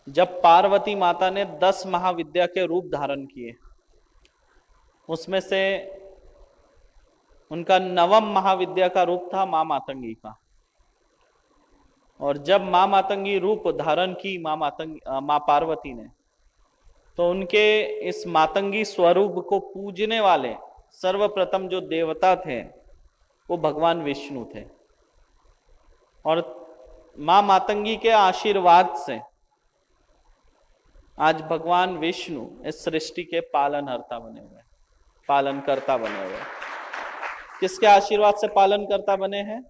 जब पार्वती माता ने 10 महाविद्या के रूप धारण किए, उसमें से उनका 9वां महाविद्या का रूप था मां मातंगी का। और जब मां मातंगी रूप धारण की मां पार्वती ने, तो उनके इस मातंगी स्वरूप को पूजने वाले सर्वप्रथम जो देवता थे वो भगवान विष्णु थे। और मां मातंगी के आशीर्वाद से आज भगवान विष्णु इस सृष्टि के पालनहर्ता बने हुए, पालनकर्ता बने हुए। किसके आशीर्वाद से पालनकर्ता बने हैं?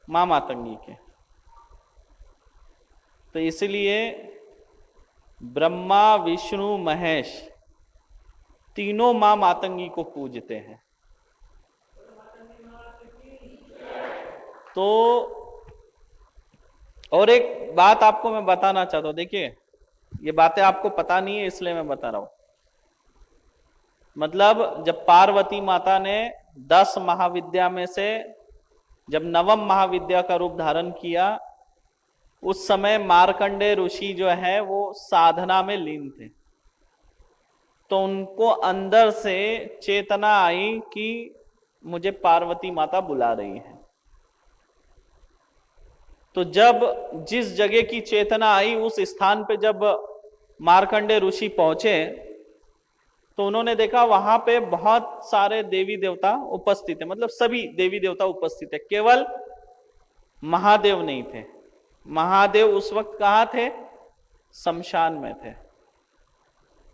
मां मातंगी के। तो इसलिए ब्रह्मा विष्णु महेश तीनों मां मातंगी को पूजते हैं। तो और एक बात आपको मैं बताना चाहता हूं, देखिए ये बातें आपको पता नहीं है इसलिए मैं बता रहा हूं। मतलब जब पार्वती माता ने 10 महाविद्या में से जब 9वां महाविद्या का रूप धारण किया, उस समय मार्कंडेय ऋषि जो है वो साधना में लीन थे। तो उनको अंदर से चेतना आई कि मुझे पार्वती माता बुला रही है। तो जब जिस जगह की चेतना आई उस स्थान पे जब मार्कंडेय ऋषि पहुंचे, तो उन्होंने देखा वहां पे बहुत सारे देवी देवता उपस्थित है। मतलब सभी देवी देवता उपस्थित है, केवल महादेव नहीं थे। महादेव उस वक्त कहां थे? शमशान में थे।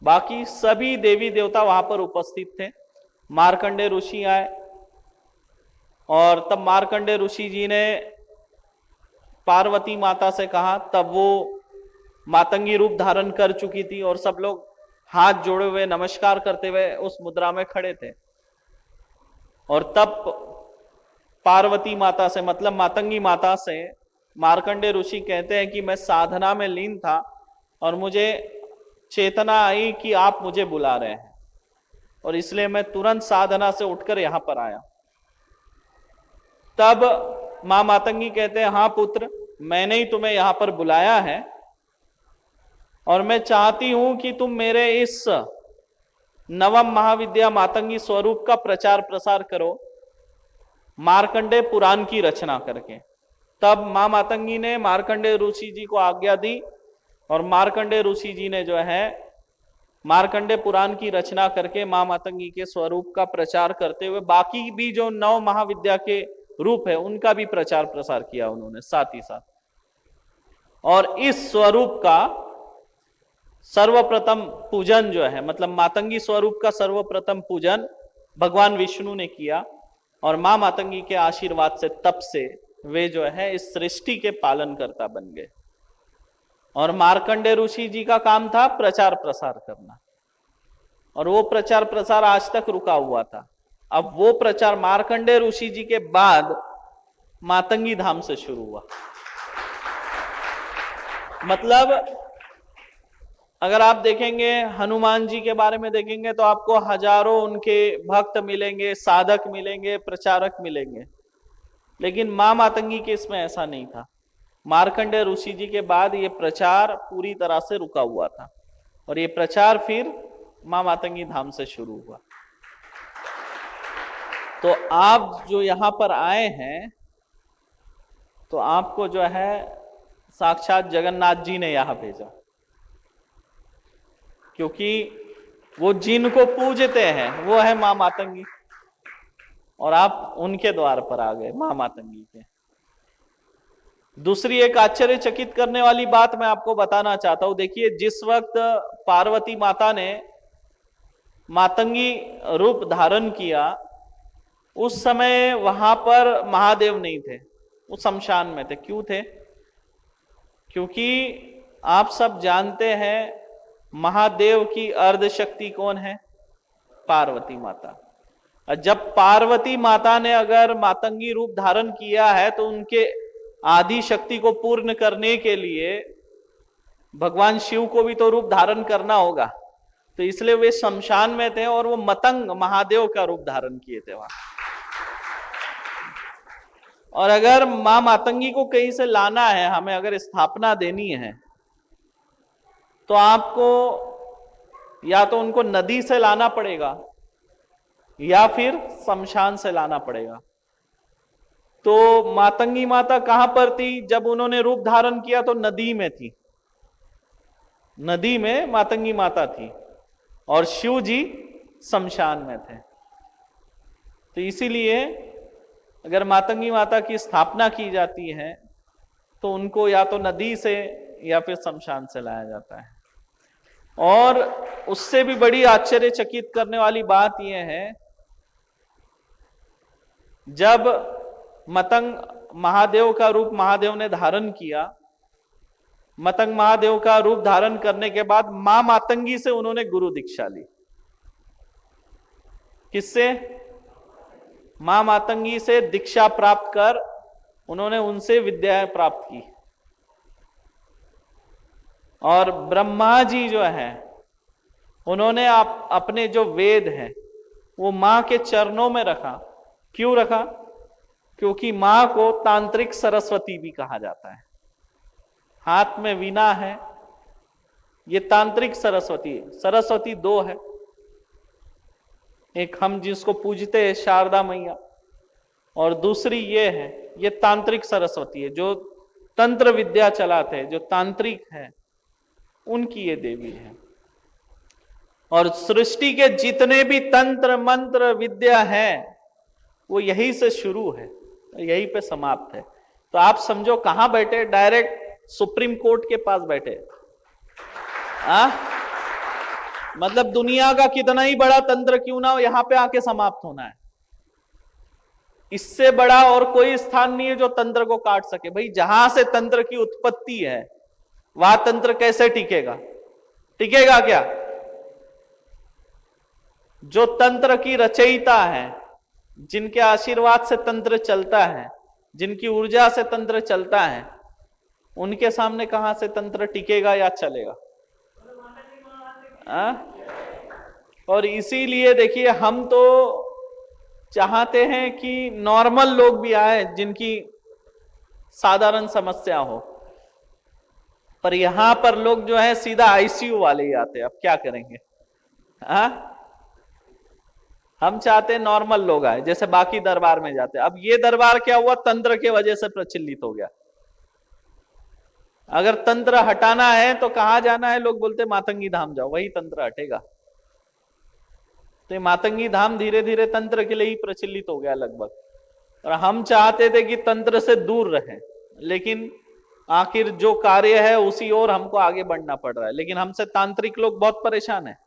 बाकी सभी देवी देवता वहां पर उपस्थित थे। मार्कंडेय ऋषि आए और तब मार्कंडेय ऋषि जी ने पार्वती माता से कहा, तब वो मातंगी रूप धारण कर चुकी थी और सब लोग हाथ जोड़े हुए नमस्कार करते हुए उस मुद्रा में खड़े थे। और तब पार्वती माता से, मतलब मातंगी माता से, मार्कंडेय ऋषि कहते हैं कि मैं साधना में लीन था और मुझे चेतना आई कि आप मुझे बुला रहे हैं, और इसलिए मैं तुरंत साधना से उठकर यहां पर आया। तब मां मातंगी कहते हैं, हाँ पुत्र, मैंने ही तुम्हें यहां पर बुलाया है और मैं चाहती हूं कि तुम मेरे इस 9वां महाविद्या मातंगी स्वरूप का प्रचार प्रसार करो, मार्कंडेय पुराण की रचना करके। तब मां मातंगी ने मार्कंडेय ऋषि जी को आज्ञा दी और मार्कंडेय ऋषि जी ने जो है मार्कंडेय पुराण की रचना करके मां मातंगी के स्वरूप का प्रचार करते हुए बाकी भी जो 9 महाविद्या के रूप है उनका भी प्रचार प्रसार किया उन्होंने साथ ही साथ। और इस स्वरूप का सर्वप्रथम पूजन जो है, मतलब मातंगी स्वरूप का सर्वप्रथम पूजन भगवान विष्णु ने किया। और मां मातंगी के आशीर्वाद से तब से वे जो है इस सृष्टि के पालनकर्ता बन गए। और मार्कंडेय ऋषि जी का काम था प्रचार प्रसार करना, और वो प्रचार प्रसार आज तक रुका हुआ था। अब वो प्रचार मार्कंडेय ऋषि जी के बाद मातंगी धाम से शुरू हुआ। मतलब अगर आप देखेंगे हनुमान जी के बारे में देखेंगे तो आपको हजारों उनके भक्त मिलेंगे, साधक मिलेंगे, प्रचारक मिलेंगे। लेकिन मां मातंगी के इसमें ऐसा नहीं था। मार्कंडेय ऋषि जी के बाद ये प्रचार पूरी तरह से रुका हुआ था और ये प्रचार फिर मां मातंगी धाम से शुरू हुआ। तो आप जो यहां पर आए हैं, तो आपको जो है साक्षात जगन्नाथ जी ने यहां भेजा, क्योंकि वो जिनको पूजते हैं वो है मां मातंगी, और आप उनके द्वार पर आ गए मां मातंगी के। दूसरी एक आश्चर्यचकित करने वाली बात मैं आपको बताना चाहता हूं। देखिए, जिस वक्त पार्वती माता ने मातंगी रूप धारण किया उस समय वहां पर महादेव नहीं थे, वो शमशान में थे। क्यों थे? क्योंकि आप सब जानते हैं महादेव की अर्ध शक्ति कौन है? पार्वती माता। जब पार्वती माता ने अगर मातंगी रूप धारण किया है तो उनके आदि शक्ति को पूर्ण करने के लिए भगवान शिव को भी तो रूप धारण करना होगा। तो इसलिए वे शमशान में थे और वो मतंग महादेव का रूप धारण किए थे वहां। और अगर मां मातंगी को कहीं से लाना है, हमें अगर स्थापना देनी है, तो आपको या तो उनको नदी से लाना पड़ेगा या फिर शमशान से लाना पड़ेगा। तो मातंगी माता कहां पर थी जब उन्होंने रूप धारण किया? तो नदी में थी, नदी में मातंगी माता थी और शिव जी शमशान में थे। तो इसीलिए अगर मातंगी माता की स्थापना की जाती है तो उनको या तो नदी से या फिर शमशान से लाया जाता है। और उससे भी बड़ी आश्चर्यचकित करने वाली बात यह है, जब मतंग महादेव का रूप महादेव ने धारण किया, मतंग महादेव का रूप धारण करने के बाद मां मातंगी से उन्होंने गुरु दीक्षा ली। किससे? मां मातंगी से दीक्षा प्राप्त कर उन्होंने उनसे विद्या प्राप्त की। और ब्रह्मा जी जो है उन्होंने अपने जो वेद है वो मां के चरणों में रखा। क्यों रखा? क्योंकि मां को तांत्रिक सरस्वती भी कहा जाता है। हाथ में वीणा है, ये तांत्रिक सरस्वती है। सरस्वती दो है, एक हम जिसको पूजते हैं शारदा मैया, और दूसरी ये है, ये तांत्रिक सरस्वती है। जो तंत्र विद्या चलाते हैं, जो तांत्रिक है, उनकी ये देवी है। और सृष्टि के जितने भी तंत्र मंत्र विद्या है वो यही से शुरू है, यही पे समाप्त है। तो आप समझो कहां बैठे? डायरेक्ट सुप्रीम कोर्ट के पास बैठे। मतलब दुनिया का कितना ही बड़ा तंत्र क्यों ना हो, यहां पे आके समाप्त होना है। इससे बड़ा और कोई स्थान नहीं है जो तंत्र को काट सके। भाई जहां से तंत्र की उत्पत्ति है वहां तंत्र कैसे टिकेगा? टिकेगा क्या? जो तंत्र की रचयिता है, जिनके आशीर्वाद से तंत्र चलता है, जिनकी ऊर्जा से तंत्र चलता है, उनके सामने कहां से तंत्र टिकेगा या चलेगा? और इसीलिए देखिए, हम तो चाहते हैं कि नॉर्मल लोग भी आए जिनकी साधारण समस्या हो, पर यहां पर लोग जो है सीधा आईसीयू वाले ही आते हैं। अब क्या करेंगे? हम चाहते हैं नॉर्मल लोग आए, जैसे बाकी दरबार में जाते हैं। अब ये दरबार क्या हुआ? तंत्र के वजह से प्रचलित हो गया। अगर तंत्र हटाना है तो कहां जाना है? लोग बोलते मातंगी धाम जाओ, वही तंत्र हटेगा। तो मातंगी धाम धीरे धीरे तंत्र के लिए ही प्रचलित हो गया लगभग। और हम चाहते थे कि तंत्र से दूर रहे, लेकिन आखिर जो कार्य है उसी ओर हमको आगे बढ़ना पड़ रहा है। लेकिन हमसे तांत्रिक लोग बहुत परेशान है।